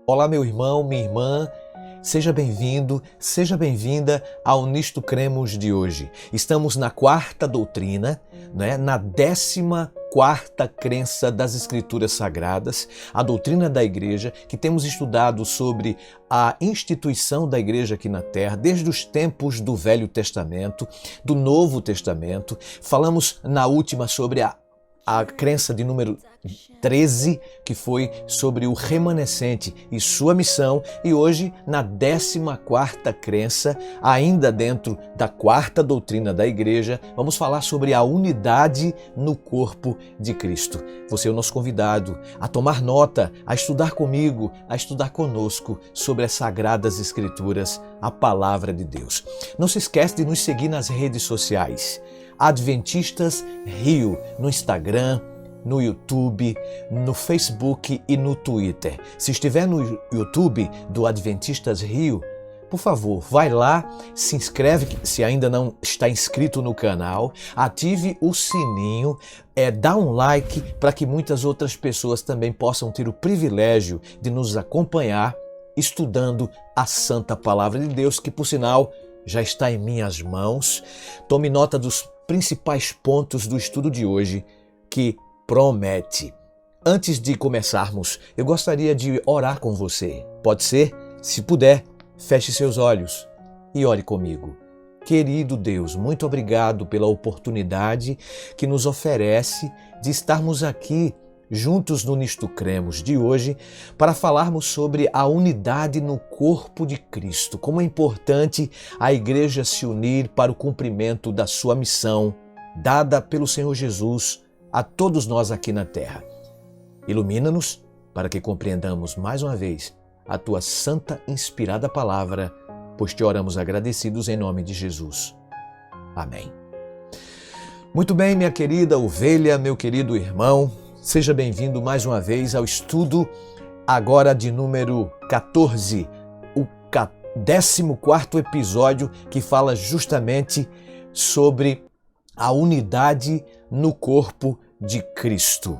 Olá, meu irmão, minha irmã, seja bem-vindo, seja bem-vinda ao Nisto Cremos de hoje. Estamos na quarta doutrina, na 14ª crença das Escrituras Sagradas, a doutrina da Igreja, que temos estudado sobre a instituição da Igreja aqui na Terra, desde os tempos do Velho Testamento, do Novo Testamento. Falamos na última sobre a crença de número 13, que foi sobre o remanescente e sua missão, e hoje na 14ª crença, ainda dentro da quarta doutrina da Igreja, vamos falar sobre a unidade no corpo de Cristo. Você é o nosso convidado a tomar nota, a estudar comigo, a estudar conosco sobre as Sagradas Escrituras, a Palavra de Deus. Não se esquece de nos seguir nas redes sociais. Adventistas Rio, no Instagram, no YouTube, no Facebook e no Twitter. Se estiver no YouTube do Adventistas Rio, por favor, vai lá, se inscreve se ainda não está inscrito no canal, ative o sininho, dá um like para que muitas outras pessoas também possam ter o privilégio de nos acompanhar estudando a Santa Palavra de Deus, que por sinal já está em minhas mãos. Tome nota dos principais pontos do estudo de hoje, que promete. Antes de começarmos, eu gostaria de orar com você. Pode ser? Se puder, feche seus olhos e ore comigo. Querido Deus, muito obrigado pela oportunidade que nos oferece de estarmos aqui juntos no Nisto Cremos de hoje para falarmos sobre a unidade no corpo de Cristo. Como é importante a Igreja se unir para o cumprimento da sua missão dada pelo Senhor Jesus a todos nós aqui na terra. Ilumina-nos para que compreendamos mais uma vez a tua santa inspirada palavra, pois te oramos agradecidos em nome de Jesus. Amém. Muito bem, minha querida ovelha, meu querido irmão, seja bem-vindo mais uma vez ao estudo agora de número 14, o 14º episódio, que fala justamente sobre a unidade no corpo de Cristo.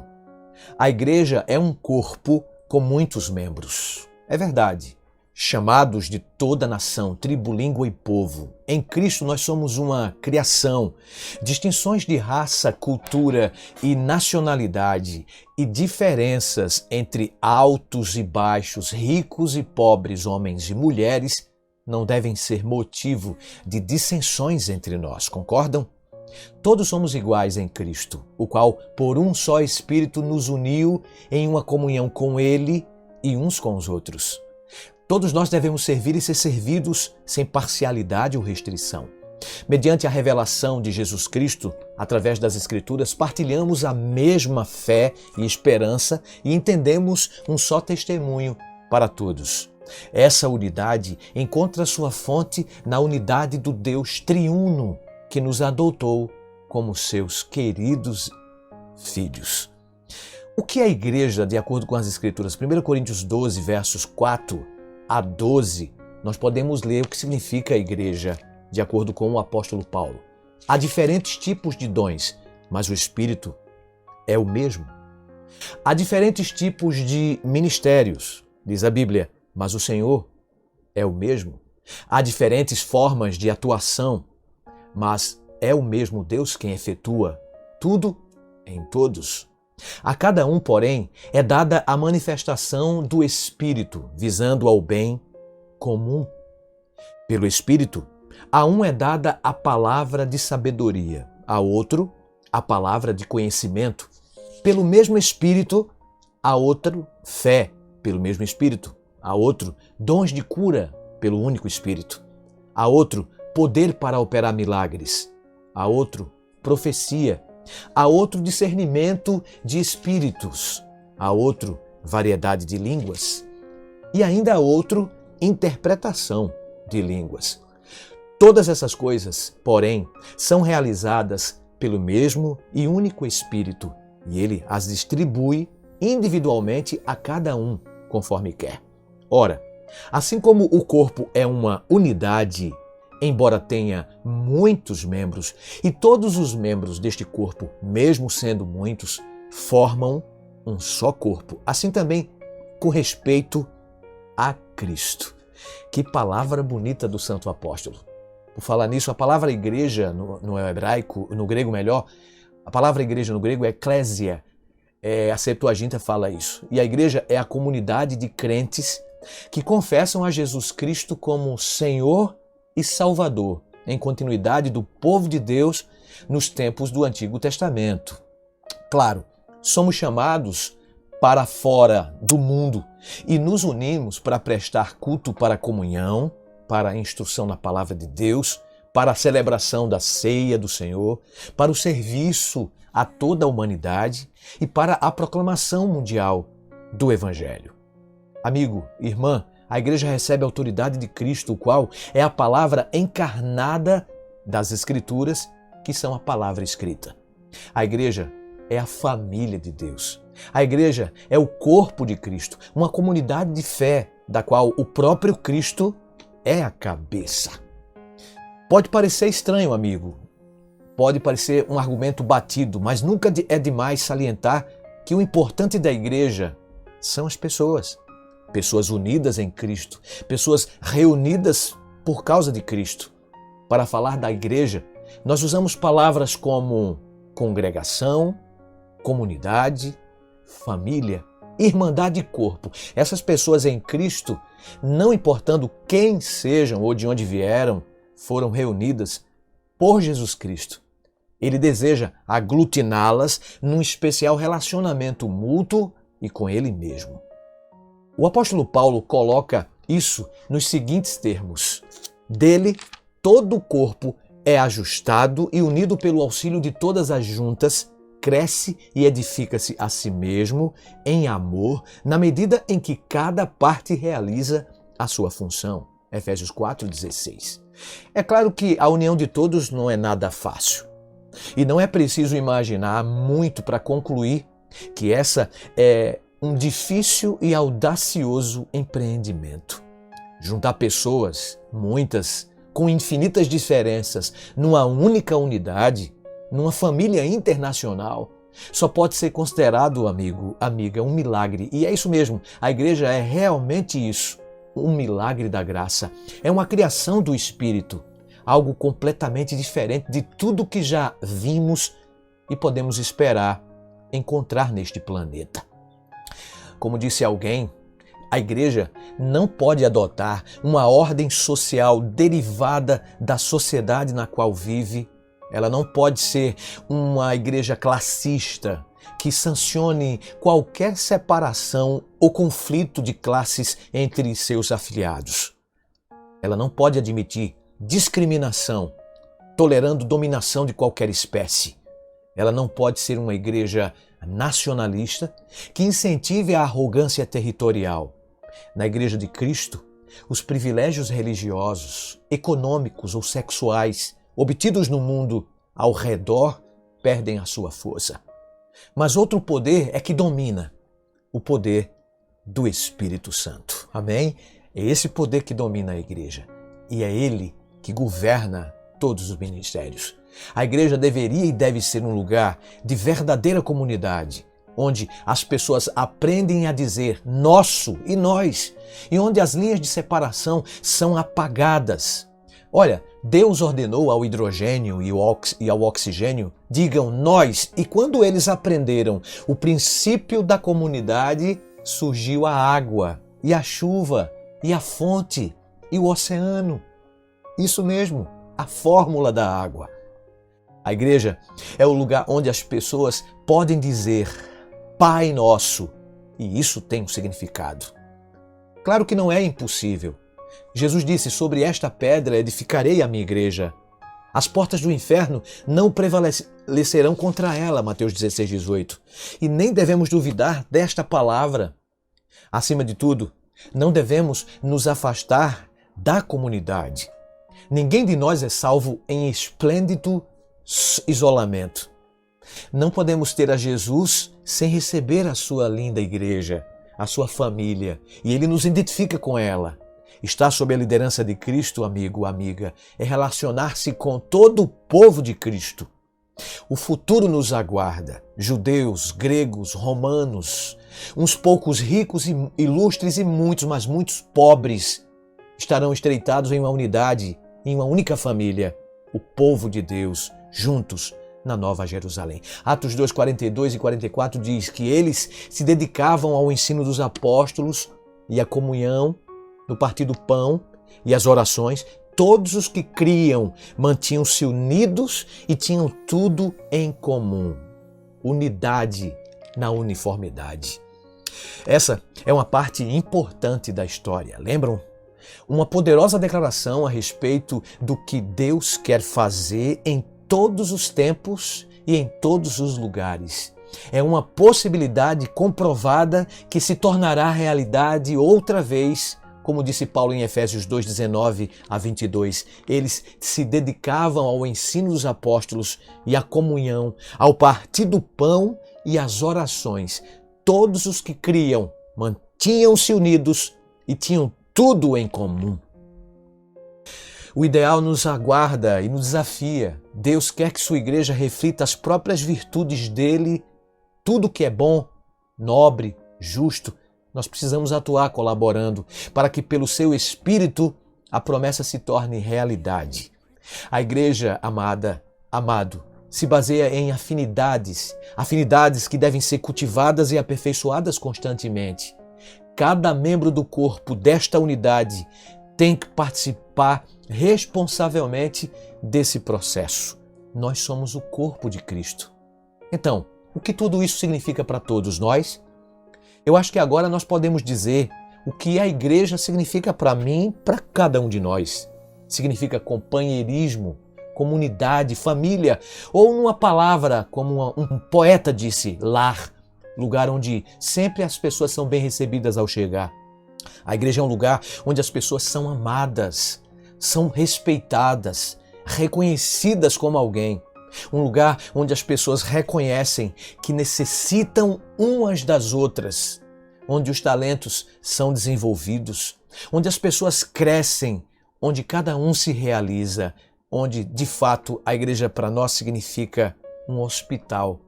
A igreja é um corpo com muitos membros. É verdade. Chamados de toda nação, tribo, língua e povo. Em Cristo nós somos uma criação. Distinções de raça, cultura e nacionalidade e diferenças entre altos e baixos, ricos e pobres, homens e mulheres, não devem ser motivo de dissensões entre nós, concordam? Todos somos iguais em Cristo, o qual por um só Espírito nos uniu em uma comunhão com Ele e uns com os outros. Todos nós devemos servir e ser servidos sem parcialidade ou restrição. Mediante a revelação de Jesus Cristo, através das Escrituras, partilhamos a mesma fé e esperança e entendemos um só testemunho para todos. Essa unidade encontra sua fonte na unidade do Deus triuno, que nos adotou como seus queridos filhos. O que é a igreja, de acordo com as Escrituras? 1 Coríntios 12, versos 4 a 12, nós podemos ler o que significa a igreja, de acordo com o apóstolo Paulo. Há diferentes tipos de dons, mas o Espírito é o mesmo. Há diferentes tipos de ministérios, diz a Bíblia, mas o Senhor é o mesmo. Há diferentes formas de atuação, mas é o mesmo Deus quem efetua tudo em todos. A cada um, porém, é dada a manifestação do Espírito, visando ao bem comum. Pelo Espírito, a um é dada a palavra de sabedoria, a outro a palavra de conhecimento. Pelo mesmo Espírito, a outro fé, pelo mesmo Espírito. A outro dons de cura, pelo único Espírito. A outro poder para operar milagres. A outro profecia. A outro discernimento de espíritos. A outro variedade de línguas. E ainda a outro interpretação de línguas. Todas essas coisas, porém, são realizadas pelo mesmo e único Espírito, e ele as distribui individualmente a cada um, conforme quer. Ora, assim como o corpo é uma unidade, embora tenha muitos membros, e todos os membros deste corpo, mesmo sendo muitos, formam um só corpo. Assim também com respeito a Cristo. Que palavra bonita do Santo Apóstolo. Por falar nisso, a palavra igreja no hebraico, no grego melhor, a palavra igreja no grego é eklésia. A Septuaginta fala isso. E a igreja é a comunidade de crentes que confessam a Jesus Cristo como Senhor e Salvador, em continuidade do povo de Deus nos tempos do Antigo Testamento. Claro, somos chamados para fora do mundo e nos unimos para prestar culto para a comunhão, para a instrução na palavra de Deus, para a celebração da ceia do Senhor, para o serviço a toda a humanidade e para a proclamação mundial do Evangelho. Amigo, irmã, a igreja recebe a autoridade de Cristo, o qual é a palavra encarnada das Escrituras, que são a palavra escrita. A igreja é a família de Deus. A igreja é o corpo de Cristo, uma comunidade de fé, da qual o próprio Cristo é a cabeça. Pode parecer estranho, amigo. Pode parecer um argumento batido, mas nunca é demais salientar que o importante da igreja são as pessoas. Pessoas unidas em Cristo, pessoas reunidas por causa de Cristo. Para falar da igreja, nós usamos palavras como congregação, comunidade, família, irmandade e corpo. Essas pessoas em Cristo, não importando quem sejam ou de onde vieram, foram reunidas por Jesus Cristo. Ele deseja aglutiná-las num especial relacionamento mútuo e com Ele mesmo. O apóstolo Paulo coloca isso nos seguintes termos: dele, todo o corpo é ajustado e unido pelo auxílio de todas as juntas, cresce e edifica-se a si mesmo em amor, na medida em que cada parte realiza a sua função. Efésios 4,16. É claro que a união de todos não é nada fácil. E não é preciso imaginar muito para concluir que essa é um difícil e audacioso empreendimento. Juntar pessoas, muitas, com infinitas diferenças, numa única unidade, numa família internacional, só pode ser considerado, amigo, amiga, um milagre. E é isso mesmo, a igreja é realmente isso, um milagre da graça. É uma criação do Espírito, algo completamente diferente de tudo que já vimos e podemos esperar encontrar neste planeta. Como disse alguém, a igreja não pode adotar uma ordem social derivada da sociedade na qual vive. Ela não pode ser uma igreja classista que sancione qualquer separação ou conflito de classes entre seus afiliados. Ela não pode admitir discriminação, tolerando dominação de qualquer espécie. Ela não pode ser uma igreja nacionalista que incentive a arrogância territorial. Na Igreja de Cristo, os privilégios religiosos, econômicos ou sexuais obtidos no mundo ao redor perdem a sua força. Mas outro poder é que domina, o poder do Espírito Santo. Amém? É esse poder que domina a igreja e é ele que governa todos os ministérios. A igreja deveria e deve ser um lugar de verdadeira comunidade, onde as pessoas aprendem a dizer nosso e nós, e onde as linhas de separação são apagadas. Olha, Deus ordenou ao hidrogênio e ao oxigênio, digam nós, e quando eles aprenderam o princípio da comunidade, surgiu a água, e a chuva, e a fonte, e o oceano. Isso mesmo, a fórmula da água. A igreja é o lugar onde as pessoas podem dizer Pai Nosso, e isso tem um significado. Claro que não é impossível. Jesus disse, sobre esta pedra edificarei a minha igreja. As portas do inferno não prevalecerão contra ela, Mateus 16:18. E nem devemos duvidar desta palavra. Acima de tudo, não devemos nos afastar da comunidade. Ninguém de nós é salvo em esplêndido isolamento. Não podemos ter a Jesus sem receber a sua linda igreja, a sua família, e Ele nos identifica com ela. Estar sob a liderança de Cristo, amigo, amiga, é relacionar-se com todo o povo de Cristo. O futuro nos aguarda. Judeus, gregos, romanos, uns poucos ricos e ilustres e muitos, mas muitos pobres estarão estreitados em uma unidade, em uma única família, o povo de Deus, juntos na Nova Jerusalém. Atos 2, 42 e 44 diz que eles se dedicavam ao ensino dos apóstolos e à comunhão, no partir do pão e as orações. Todos os que criam mantinham-se unidos e tinham tudo em comum. Unidade na uniformidade. Essa é uma parte importante da história, lembram? Uma poderosa declaração a respeito do que Deus quer fazer em todos os tempos e em todos os lugares. É uma possibilidade comprovada que se tornará realidade outra vez. Como disse Paulo em Efésios 2, 19 a 22, eles se dedicavam ao ensino dos apóstolos e à comunhão, ao partir do pão e às orações. Todos os que criam mantinham-se unidos e tinham tudo em comum. O ideal nos aguarda e nos desafia. Deus quer que sua igreja reflita as próprias virtudes dele, tudo que é bom, nobre, justo. Nós precisamos atuar colaborando para que, pelo seu Espírito, a promessa se torne realidade. A igreja, amado, se baseia em afinidades que devem ser cultivadas e aperfeiçoadas constantemente. Cada membro do corpo desta unidade tem que participar responsavelmente desse processo. Nós somos o corpo de Cristo. Então, o que tudo isso significa para todos nós? Eu acho que agora nós podemos dizer o que a igreja significa para mim, para cada um de nós. Significa companheirismo, comunidade, família, ou numa palavra, como um poeta disse, lar, lugar onde sempre as pessoas são bem recebidas ao chegar. A igreja é um lugar onde as pessoas são amadas, são respeitadas, reconhecidas como alguém. Um lugar onde as pessoas reconhecem que necessitam umas das outras, onde os talentos são desenvolvidos, onde as pessoas crescem, onde cada um se realiza, onde, de fato, a igreja para nós significa um hospital.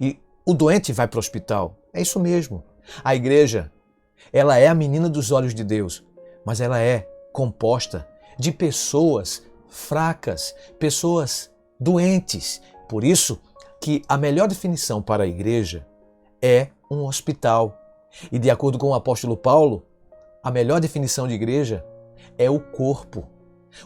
E o doente vai para o hospital. É isso mesmo. A igreja, ela é a menina dos olhos de Deus, mas ela é composta de pessoas fracas, pessoas doentes. Por isso que a melhor definição para a igreja é um hospital. E de acordo com o apóstolo Paulo, a melhor definição de igreja é o corpo.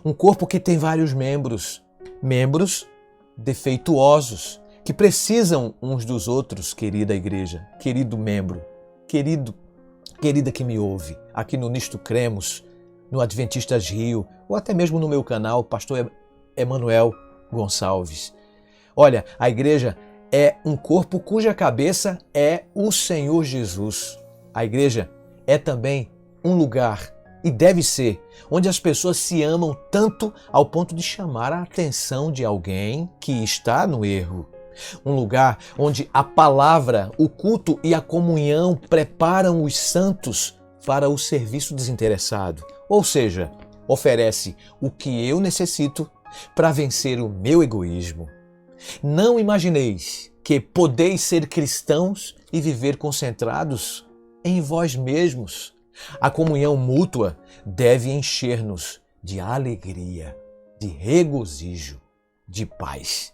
Um corpo que tem vários membros, membros defeituosos, que precisam uns dos outros, querida igreja, querido membro, querida que me ouve, aqui no Nisto Cremos, no Adventistas Rio, ou até mesmo no meu canal, Pastor Emanuel Gonçalves. Olha, a igreja é um corpo cuja cabeça é o Senhor Jesus. A igreja é também um lugar, e deve ser, onde as pessoas se amam tanto ao ponto de chamar a atenção de alguém que está no erro. Um lugar onde a palavra, o culto e a comunhão preparam os santos para o serviço desinteressado. Ou seja, oferece o que eu necessito para vencer o meu egoísmo. Não imagineis que podeis ser cristãos e viver concentrados em vós mesmos. A comunhão mútua deve encher-nos de alegria, de regozijo, de paz.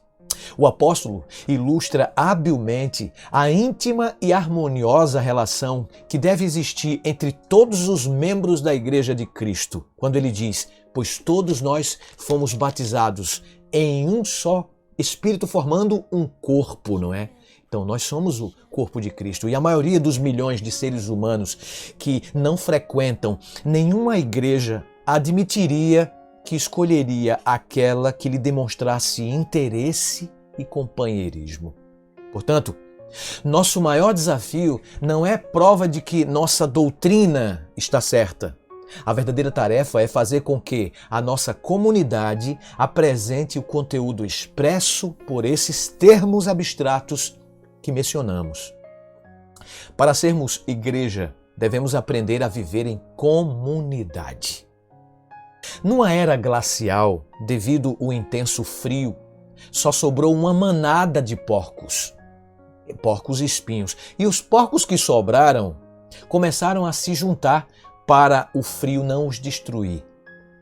O apóstolo ilustra habilmente a íntima e harmoniosa relação que deve existir entre todos os membros da Igreja de Cristo, quando ele diz: pois todos nós fomos batizados em um só Espírito, formando um corpo, não é? Então nós somos o corpo de Cristo, e a maioria dos milhões de seres humanos que não frequentam nenhuma igreja admitiria que escolheria aquela que lhe demonstrasse interesse e companheirismo. Portanto, nosso maior desafio não é prova de que nossa doutrina está certa. A verdadeira tarefa é fazer com que a nossa comunidade apresente o conteúdo expresso por esses termos abstratos que mencionamos. Para sermos igreja, devemos aprender a viver em comunidade. Numa era glacial, devido ao intenso frio, só sobrou uma manada de porcos espinhos. E os porcos que sobraram começaram a se juntar para o frio não os destruir.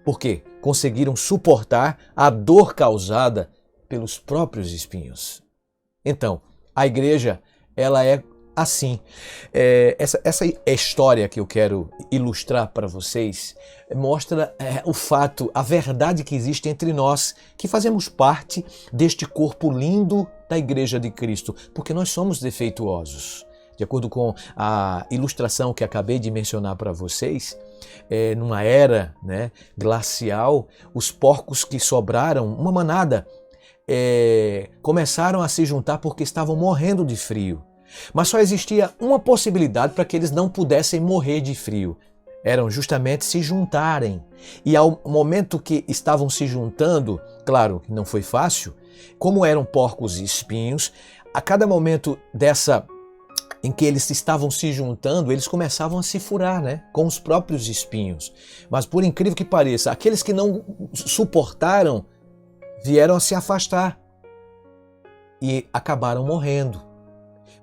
Por quê? Conseguiram suportar a dor causada pelos próprios espinhos. Então, a igreja, ela é assim. Essa história que eu quero ilustrar para vocês mostra o fato, a verdade que existe entre nós, que fazemos parte deste corpo lindo da Igreja de Cristo, porque nós somos defeituosos. De acordo com a ilustração que acabei de mencionar para vocês, numa era, glacial, os porcos que sobraram, uma manada, começaram a se juntar porque estavam morrendo de frio. Mas só existia uma possibilidade para que eles não pudessem morrer de frio. Eram justamente se juntarem. E ao momento que estavam se juntando, claro que não foi fácil, como eram porcos e espinhos, a cada momento em que eles estavam se juntando, eles começavam a se furar, com os próprios espinhos. Mas por incrível que pareça, aqueles que não suportaram vieram a se afastar e acabaram morrendo.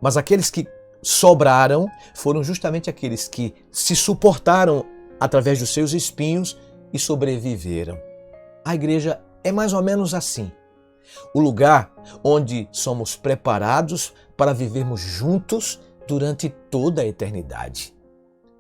Mas aqueles que sobraram foram justamente aqueles que se suportaram através dos seus espinhos e sobreviveram. A igreja é mais ou menos assim. O lugar onde somos preparados para vivermos juntos durante toda a eternidade.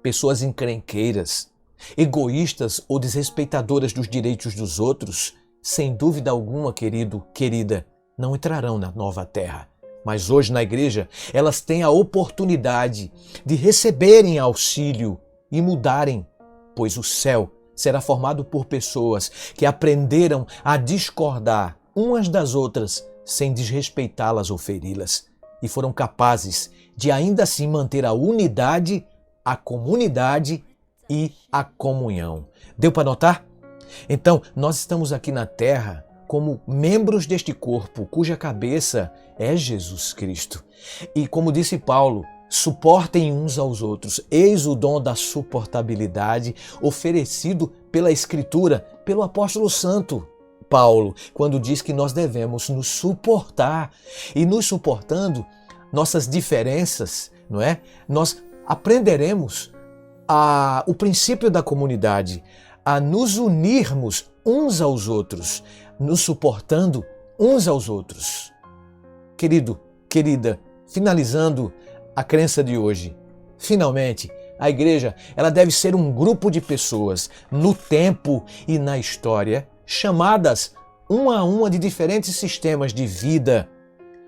Pessoas encrenqueiras, egoístas ou desrespeitadoras dos direitos dos outros, sem dúvida alguma, querido, querida, não entrarão na nova terra. Mas hoje na igreja, elas têm a oportunidade de receberem auxílio e mudarem, pois o céu será formado por pessoas que aprenderam a discordar umas das outras sem desrespeitá-las ou feri-las e foram capazes de ainda assim manter a unidade, a comunidade e a comunhão. Deu para notar? Então, nós estamos aqui na terra como membros deste corpo, cuja cabeça é Jesus Cristo. E como disse Paulo, suportem uns aos outros. Eis o dom da suportabilidade oferecido pela Escritura, pelo apóstolo santo Paulo, quando diz que nós devemos nos suportar. E nos suportando, nossas diferenças, nós aprenderemos o princípio da comunidade, a nos unirmos uns aos outros, nos suportando uns aos outros. Querido, querida, finalizando a crença de hoje, finalmente, a igreja ela deve ser um grupo de pessoas no tempo e na história, chamadas uma a uma de diferentes sistemas de vida,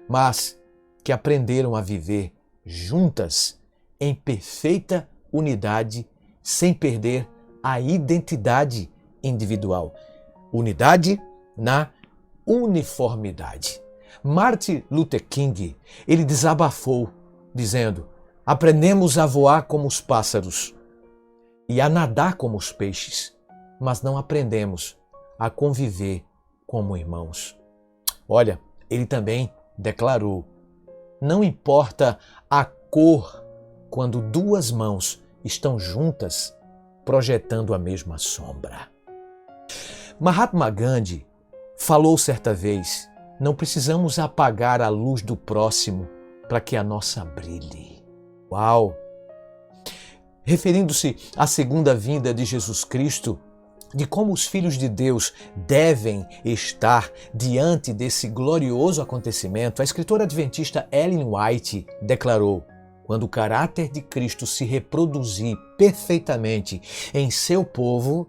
mas que aprenderam a viver juntas em perfeita unidade, sem perder a identidade individual. Unidade na uniformidade. Martin Luther King, ele desabafou, dizendo: aprendemos a voar como os pássaros e a nadar como os peixes, mas não aprendemos a conviver como irmãos. Olha, ele também declarou: não importa a cor quando duas mãos estão juntas projetando a mesma sombra. Mahatma Gandhi falou certa vez: não precisamos apagar a luz do próximo para que a nossa brilhe. Uau! Referindo-se à segunda vinda de Jesus Cristo, de como os filhos de Deus devem estar diante desse glorioso acontecimento, a escritora adventista Ellen White declarou: quando o caráter de Cristo se reproduzir perfeitamente em seu povo,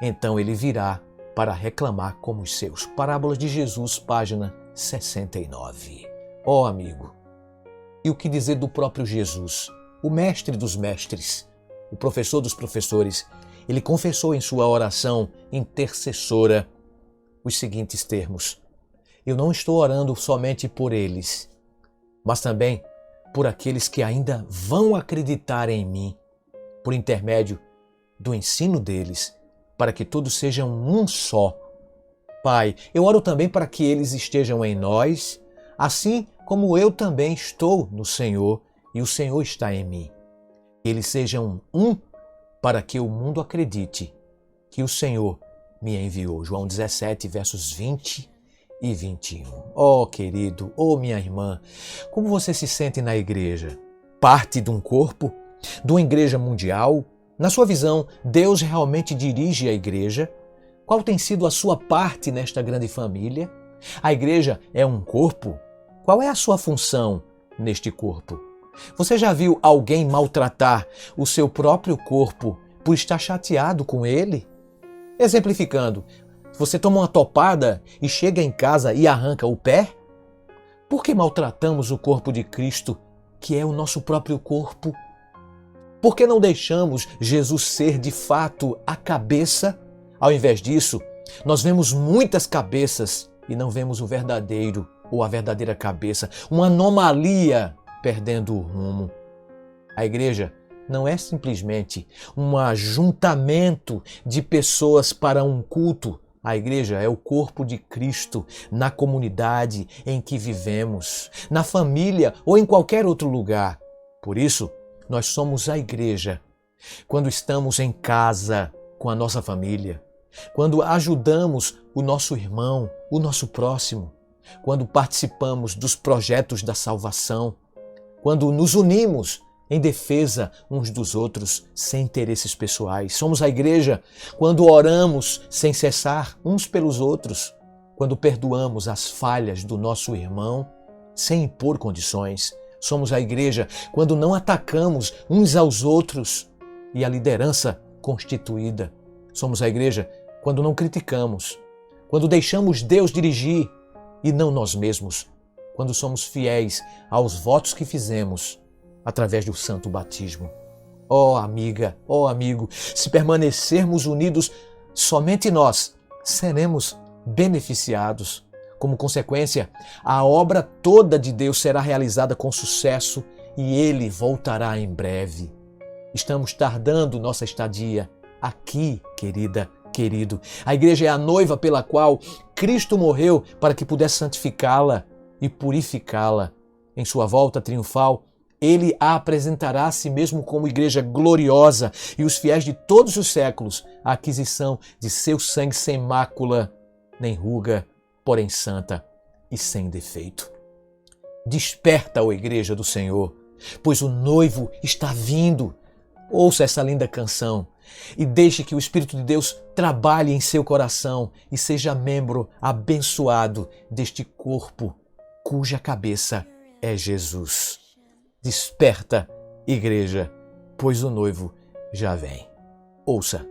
então ele virá para reclamar como os seus. Parábolas de Jesus, página 69. Ó amigo, e o que dizer do próprio Jesus, o mestre dos mestres, o professor dos professores? Ele confessou em sua oração intercessora os seguintes termos: eu não estou orando somente por eles, mas também por aqueles que ainda vão acreditar em mim, por intermédio do ensino deles, para que todos sejam um só. Pai, eu oro também para que eles estejam em nós, assim como eu também estou no Senhor e o Senhor está em mim. Eles sejam um para que o mundo acredite que o Senhor me enviou. João 17, versos 20 e 21. Oh, querido, oh, minha irmã, como você se sente na igreja? Parte de um corpo? De uma igreja mundial? Na sua visão, Deus realmente dirige a igreja? Qual tem sido a sua parte nesta grande família? A igreja é um corpo? Qual é a sua função neste corpo? Você já viu alguém maltratar o seu próprio corpo por estar chateado com ele? Exemplificando, você toma uma topada e chega em casa e arranca o pé? Por que maltratamos o corpo de Cristo, que é o nosso próprio corpo? Por que não deixamos Jesus ser de fato a cabeça? Ao invés disso, nós vemos muitas cabeças e não vemos o verdadeiro ou a verdadeira cabeça, uma anomalia perdendo o rumo. A igreja não é simplesmente um ajuntamento de pessoas para um culto. A igreja é o corpo de Cristo na comunidade em que vivemos, na família ou em qualquer outro lugar. Por isso, nós somos a igreja quando estamos em casa com a nossa família, quando ajudamos o nosso irmão, o nosso próximo, quando participamos dos projetos da salvação, quando nos unimos em defesa uns dos outros sem interesses pessoais. Somos a igreja quando oramos sem cessar uns pelos outros, quando perdoamos as falhas do nosso irmão sem impor condições. Somos a igreja quando não atacamos uns aos outros e a liderança constituída. Somos a igreja quando não criticamos, quando deixamos Deus dirigir e não nós mesmos, quando somos fiéis aos votos que fizemos através do santo batismo. Oh amiga, oh amigo, se permanecermos unidos, somente nós seremos beneficiados. Como consequência, a obra toda de Deus será realizada com sucesso e Ele voltará em breve. Estamos tardando nossa estadia aqui, querida, querido. A igreja é a noiva pela qual Cristo morreu para que pudesse santificá-la e purificá-la. Em sua volta triunfal, Ele a apresentará a si mesmo como igreja gloriosa e os fiéis de todos os séculos, a aquisição de seu sangue sem mácula, nem ruga, porém santa e sem defeito. Desperta, ó igreja do Senhor, pois o noivo está vindo. Ouça essa linda canção e deixe que o Espírito de Deus trabalhe em seu coração e seja membro abençoado deste corpo cuja cabeça é Jesus. Desperta, igreja, pois o noivo já vem. Ouça.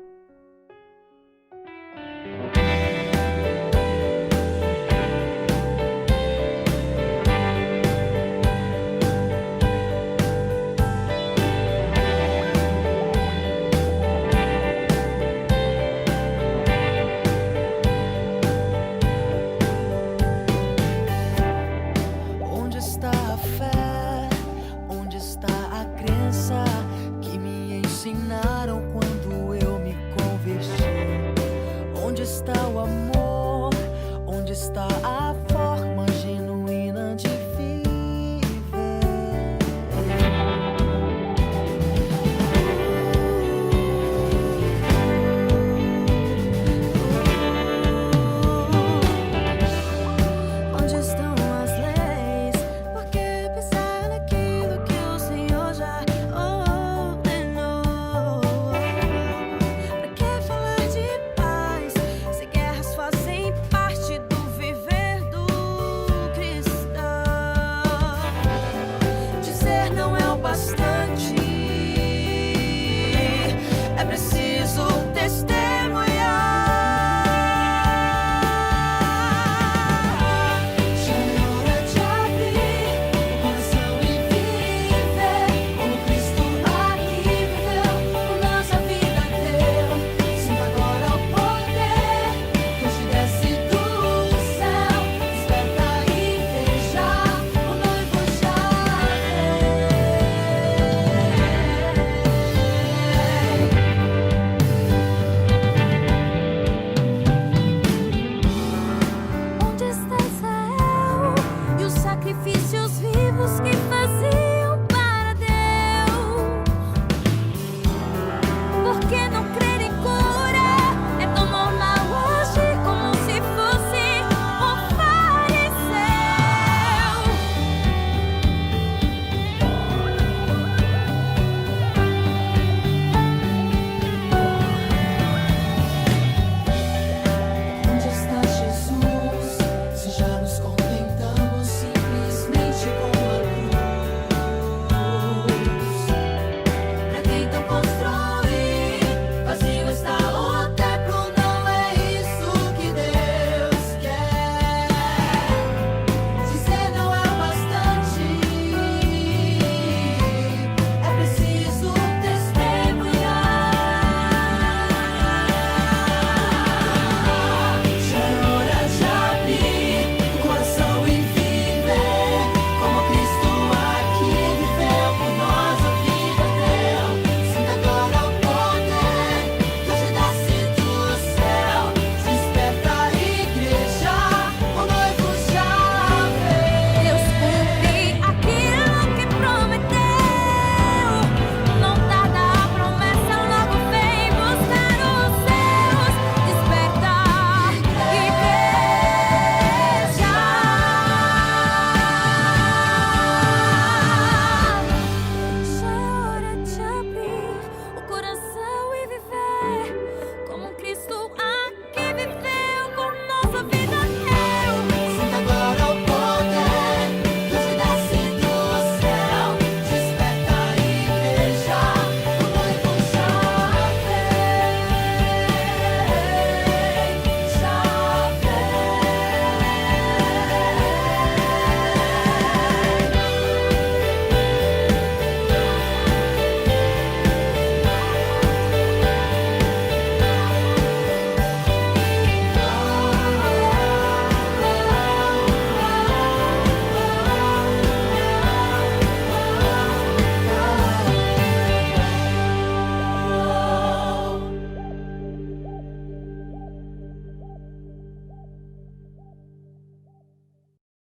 Fazem parte do viver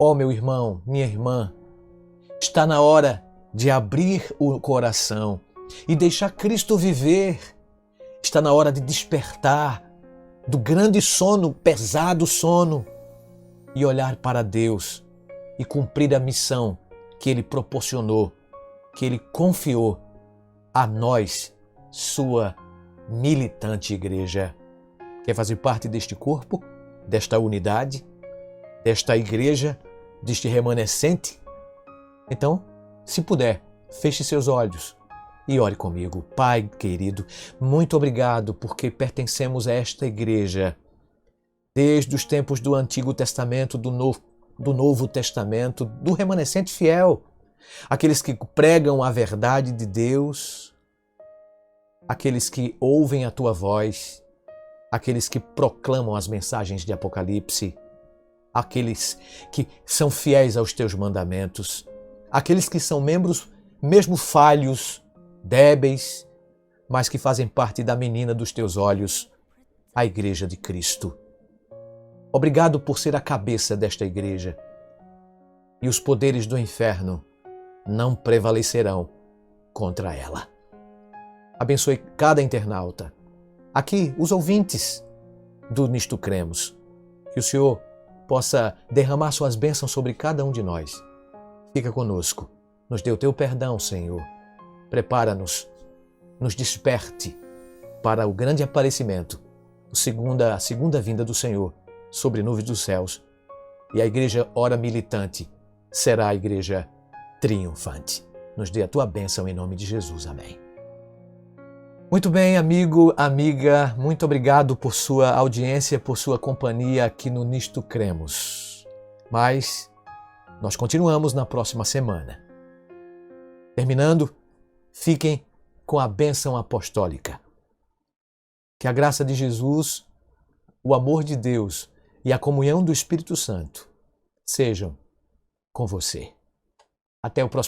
Ó, meu irmão, minha irmã, está na hora de abrir o coração e deixar Cristo viver. Está na hora de despertar do grande sono, pesado sono, e olhar para Deus e cumprir a missão que Ele proporcionou, que Ele confiou a nós, sua militante igreja. Quer fazer parte deste corpo, desta unidade, desta igreja, deste remanescente? Então, se puder, feche seus olhos e ore comigo. Pai querido, muito obrigado porque pertencemos a esta igreja desde os tempos do Antigo Testamento, do Novo Testamento, do remanescente fiel, aqueles que pregam a verdade de Deus, aqueles que ouvem a tua voz, aqueles que proclamam as mensagens de Apocalipse, aqueles que são fiéis aos teus mandamentos, aqueles que são membros mesmo falhos, débeis, mas que fazem parte da menina dos teus olhos, a Igreja de Cristo. Obrigado por ser a cabeça desta igreja. E os poderes do inferno não prevalecerão contra ela. Abençoe cada internauta. Aqui, os ouvintes do Nisto Cremos. Que o Senhor possa derramar suas bênçãos sobre cada um de nós. Fica conosco. Nos dê o teu perdão, Senhor. Prepara-nos. Nos desperte para o grande aparecimento, a segunda vinda do Senhor sobre nuvens dos céus. E a igreja ora militante será a igreja triunfante. Nos dê a tua bênção em nome de Jesus. Amém. Muito bem, amigo, amiga, muito obrigado por sua audiência, por sua companhia aqui no Nisto Cremos. Mas nós continuamos na próxima semana. Terminando, fiquem com a bênção apostólica. Que a graça de Jesus, o amor de Deus e a comunhão do Espírito Santo sejam com você. Até o próximo